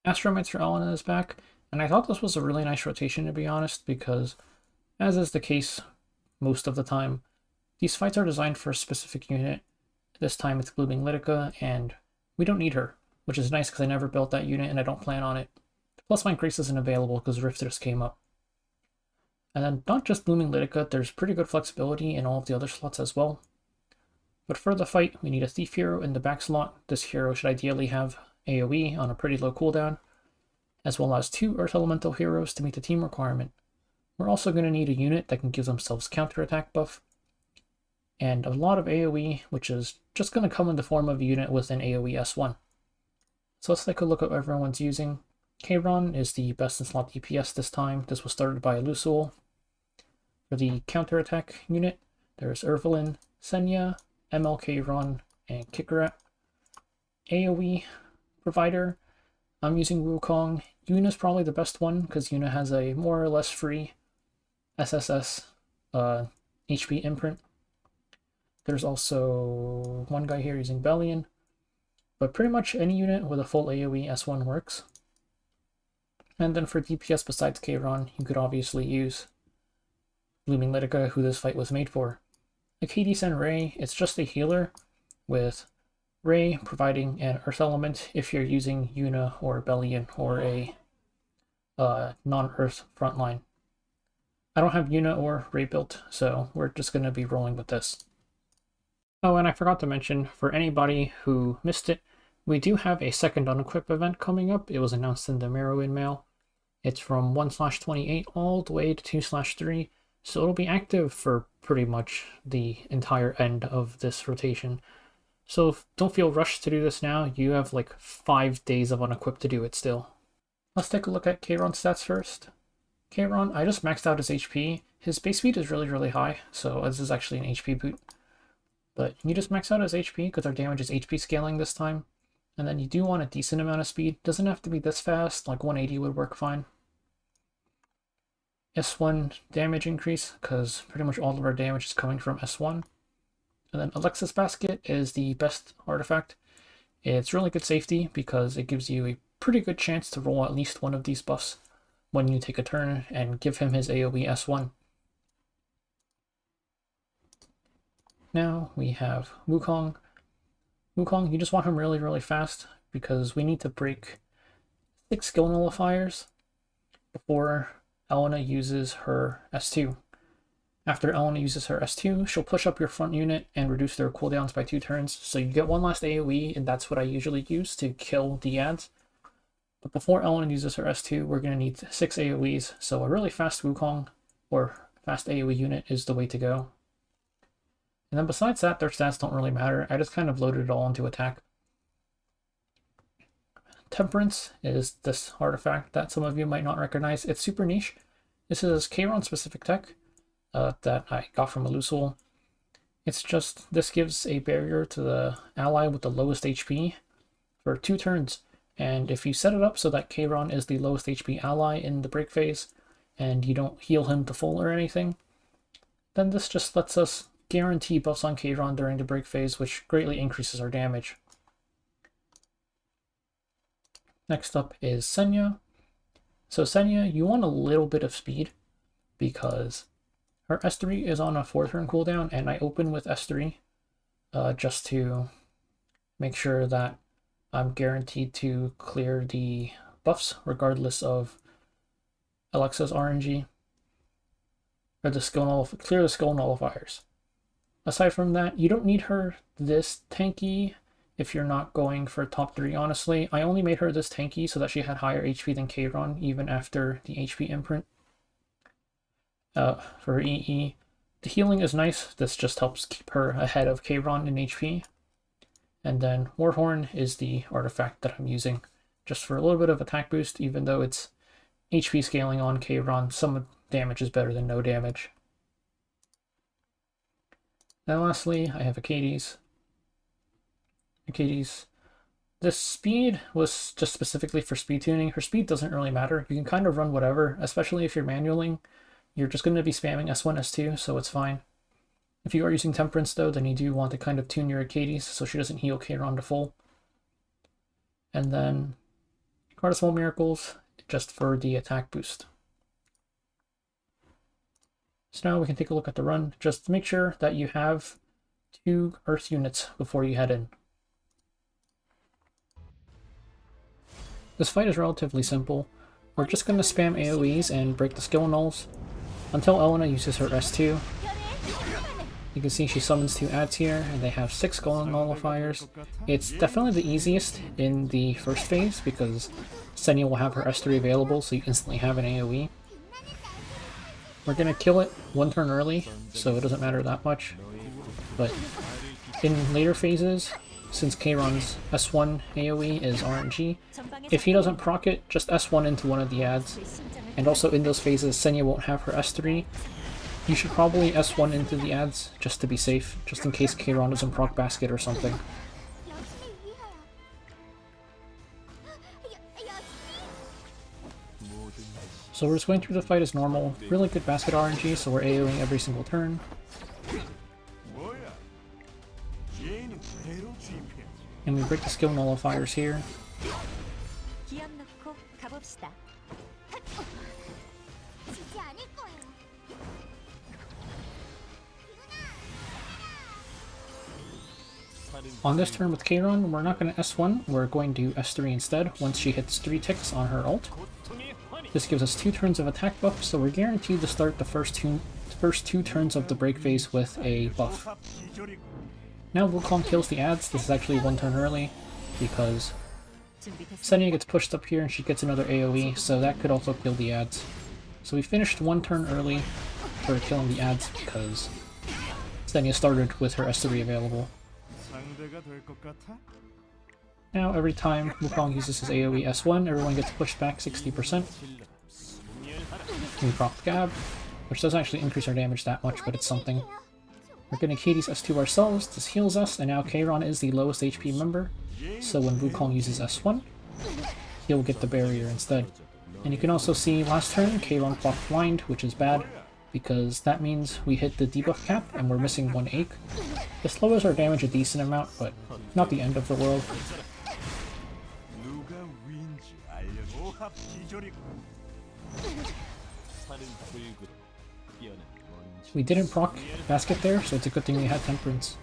Astromancer Elena is back, and I thought this was a really nice rotation, to be honest, because, as is the case most of the time, these fights are designed for a specific unit. This time it's BLidica, and we don't need her, which is nice because I never built that unit and I don't plan on it. Plus my Grace isn't available because Rift just came up. And then not just BLidica, there's pretty good flexibility in all of the other slots as well. But for the fight, we need a Thief hero in the back slot. This hero should ideally have AoE on a pretty low cooldown, as well as 2 Earth Elemental heroes to meet the team requirement. We're also going to need a unit that can give themselves counterattack buff, and a lot of AoE, which is just going to come in the form of a unit with an AoE S1. So let's take a look at what everyone's using. Kayron is the best in slot DPS this time. This was started by Lusul. For the counterattack unit, there's Evelyn, Senya, ML Kayron, and Kikarat. AoE provider, I'm using Wukong. Yuna's probably the best one because Yuna has a more or less free SSS HP imprint. There's also one guy here using Bellion, but pretty much any unit with a full AoE S1 works. And then for DPS besides Kayron, you could obviously use BLidica, who this fight was made for. Achates and Ray, it's just a healer, with Ray providing an Earth Element if you're using Yuna or Bellion or a non-Earth frontline. I don't have Yuna or Ray built, so we're just going to be rolling with this. Oh, and I forgot to mention, for anybody who missed it, we do have a second Unequip event coming up. It was announced in the Merowin mail. It's from 1/28 all the way to 2/3, so it'll be active for pretty much the entire end of this rotation. So don't feel rushed to do this now. You have like 5 days of Unequip to do it still. Let's take a look at Kayron Stats first. Kayron, I just maxed out his HP. His base speed is really, really high, so this is actually an HP boot. But you just max out his HP because our damage is HP scaling this time. And then you do want a decent amount of speed. Doesn't have to be this fast, like 180 would work fine. S1 damage increase, because pretty much all of our damage is coming from S1. And then Alexis Basket is the best artifact. It's really good safety because it gives you a pretty good chance to roll at least one of these buffs when you take a turn and give him his AoE S1. Now we have Wukong. Wukong, you just want him really, really fast because we need to break 6 skill nullifiers before Elena uses her S2. After Elena uses her S2, she'll push up your front unit and reduce their cooldowns by 2 turns. So you get one last AoE, and that's what I usually use to kill the ads. But before Elena uses her S2, we're going to need 6 AoEs. So a really fast Wukong or fast AoE unit is the way to go. And then besides that, their stats don't really matter. I just kind of loaded it all into attack. Temperance is this artifact that some of you might not recognize. It's super niche. This is Kayron specific tech that I got from Lusul. It's just, this gives a barrier to the ally with the lowest HP for 2 turns. And if you set it up so that Kayron is the lowest HP ally in the break phase, and you don't heal him to full or anything, then this just lets us guarantee buffs on Kayron during the break phase, which greatly increases our damage. Next up is Senya. So Senya, you want a little bit of speed because her S3 is on a 4-turn cooldown, and I open with S3 just to make sure that I'm guaranteed to clear the buffs regardless of Alexa's RNG, or clear the skill nullifiers. Aside from that, you don't need her this tanky if you're not going for top 3, honestly. I only made her this tanky so that she had higher HP than Kayron, even after the HP imprint. For her EE, the healing is nice. This just helps keep her ahead of Kayron in HP. And then Warhorn is the artifact that I'm using, just for a little bit of attack boost, even though it's HP scaling on Kayron. Some damage is better than no damage. Then lastly, I have Achates. Achates. This speed was just specifically for speed tuning. Her speed doesn't really matter. You can kind of run whatever, especially if you're manualing. You're just going to be spamming S1, S2, so it's fine. If you are using Temperance, though, then you do want to kind of tune your Achates so she doesn't heal Kayron to full. And then Heart of Small Miracles, just for the attack boost. So now we can take a look at the run. Just make sure that you have 2 Earth units before you head in. This fight is relatively simple. We're just going to spam AoEs and break the skill nulls until Elena uses her S2. You can see she summons 2 adds here, and they have 6 skill nullifiers. It's definitely the easiest in the first phase because Senya will have her S3 available, so you instantly have an AoE. We're going to kill it 1 turn early, so it doesn't matter that much. But in later phases, since Kayron's S1 AoE is RNG, if he doesn't proc it, just S1 into one of the adds. And also in those phases, Senya won't have her S3. You should probably S1 into the adds, just to be safe, just in case Kayron doesn't proc basket or something. So we're just going through the fight as normal. Really good basket RNG, so we're AoEing every single turn. And we break the skill nullifiers here. On this turn with Kayron, we're not going to S1, we're going to S3 instead, once she hits 3 ticks on her ult. This gives us 2 turns of attack buff, so we're guaranteed to start the first two turns of the break phase with a buff. Now Wukong kills the adds. This is actually 1 turn early, because Senya gets pushed up here and she gets another AoE, so that could also kill the adds. So we finished 1 turn early for killing the adds because Senya started with her S3 available. Now every time Wukong uses his AoE S1, everyone gets pushed back 60%. We proc the Gab, which doesn't actually increase our damage that much, but it's something. We're getting Achates S2 ourselves, this heals us, and now Kayron is the lowest HP member, so when Wukong uses S1, he'll get the barrier instead. And you can also see last turn, Kayron blocked blind, which is bad, because that means we hit the debuff cap and we're missing 1 ache. This lowers our damage a decent amount, but not the end of the world. We didn't proc basket there, so it's a good thing we had Temperance.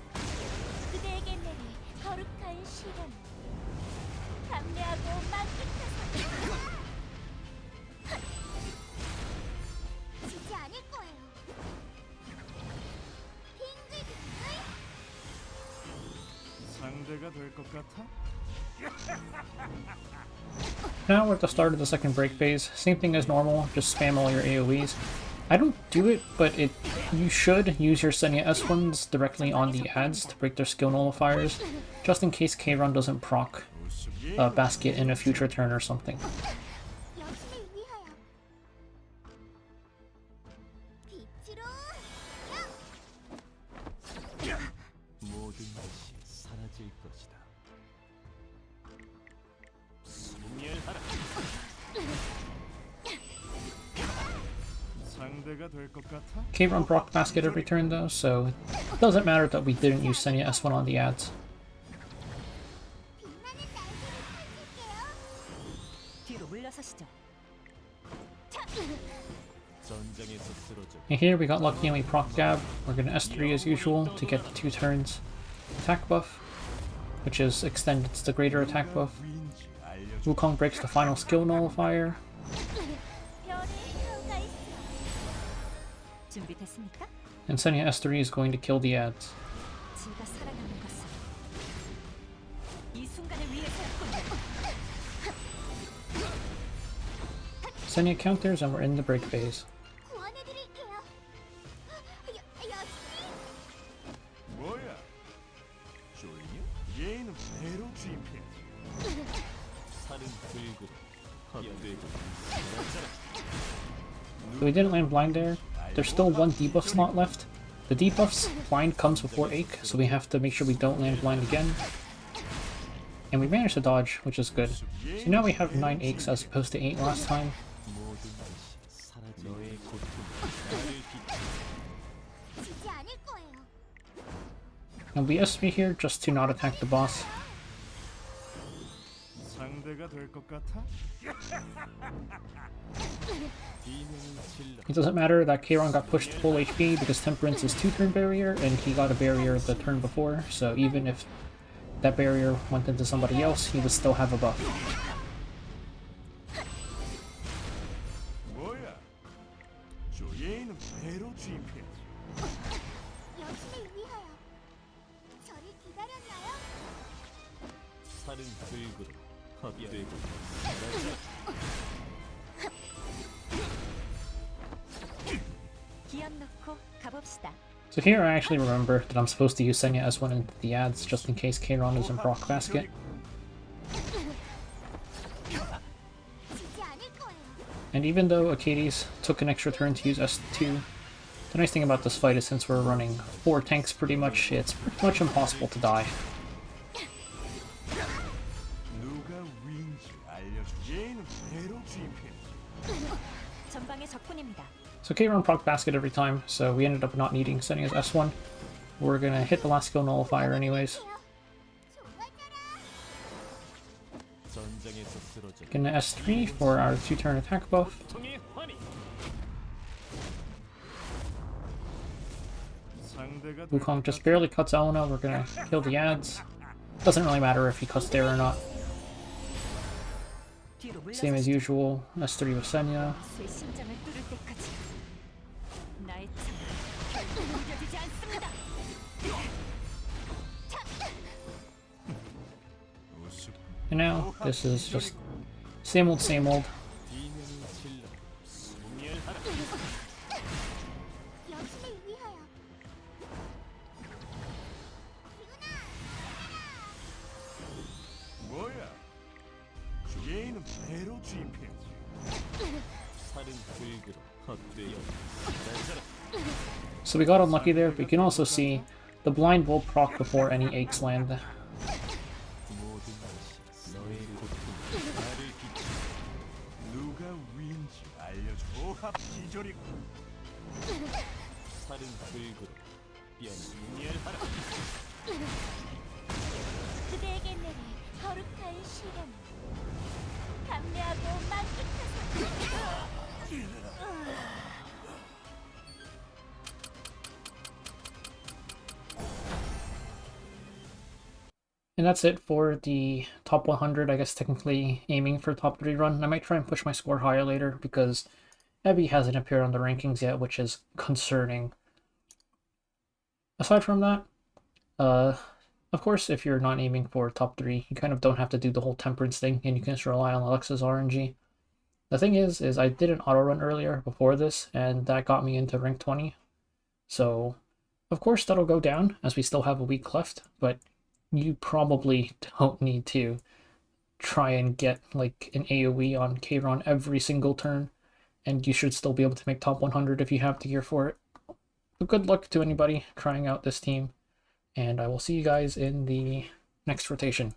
Now we're at the start of the second break phase. Same thing as normal, just spam all your AoEs. I don't do it, but you should use your Senya S1s directly on the adds to break their skill nullifiers, just in case Kayron doesn't proc a basket in a future turn or something. Kayron proc basket every turn though, so it doesn't matter that we didn't use Senya S1 on the adds. And here we got lucky and we proc Gab. We're going to S3 as usual to get the 2 turns attack buff, which is extended to the greater attack buff. Wukong breaks the final skill nullifier. And Senya S3 is going to kill the adds. Senya counters and we're in the break phase. So we didn't land blind there. There's still 1 debuff slot left. The debuffs blind comes before ache, so we have to make sure we don't land blind again. And we managed to dodge, which is good. So now we have 9 aches as opposed to 8 last time. And we S3 here just to not attack the boss. It doesn't matter that Kayron got pushed to full HP because Temperance is 2-turn barrier and he got a barrier the turn before, so even if that barrier went into somebody else, he would still have a buff. So here I actually remember that I'm supposed to use Senya S1 into the ads just in case Kayron is in proc basket. And even though Achates took an extra turn to use S2, the nice thing about this fight is since we're running 4 tanks pretty much, it's pretty much impossible to die. So Kayron proc basket every time, so we ended up not needing Senya's S1. We're gonna hit the last skill nullifier anyways. Gonna S3 for our 2-turn attack buff. Wukong just barely cuts Elena, we're gonna kill the ads. Doesn't really matter if he cuts there or not. Same as usual, S3 with Senya. And now, this is just same old, same old. So we got unlucky there, but you can also see the blind will proc before any aches land. And that's it for the top 100, I guess technically aiming for top 3 run. I might try and push my score higher later because Ebby hasn't appeared on the rankings yet, which is concerning. Aside from that, of course, if you're not aiming for top 3, you kind of don't have to do the whole Temperance thing, and you can just rely on Alexa's RNG. The thing is I did an auto run earlier before this, and that got me into rank 20. So, of course, that'll go down as we still have a week left, but you probably don't need to try and get like an AoE on Kayron every single turn, and you should still be able to make top 100 if you have the gear for it. But good luck to anybody trying out this team, and I will see you guys in the next rotation.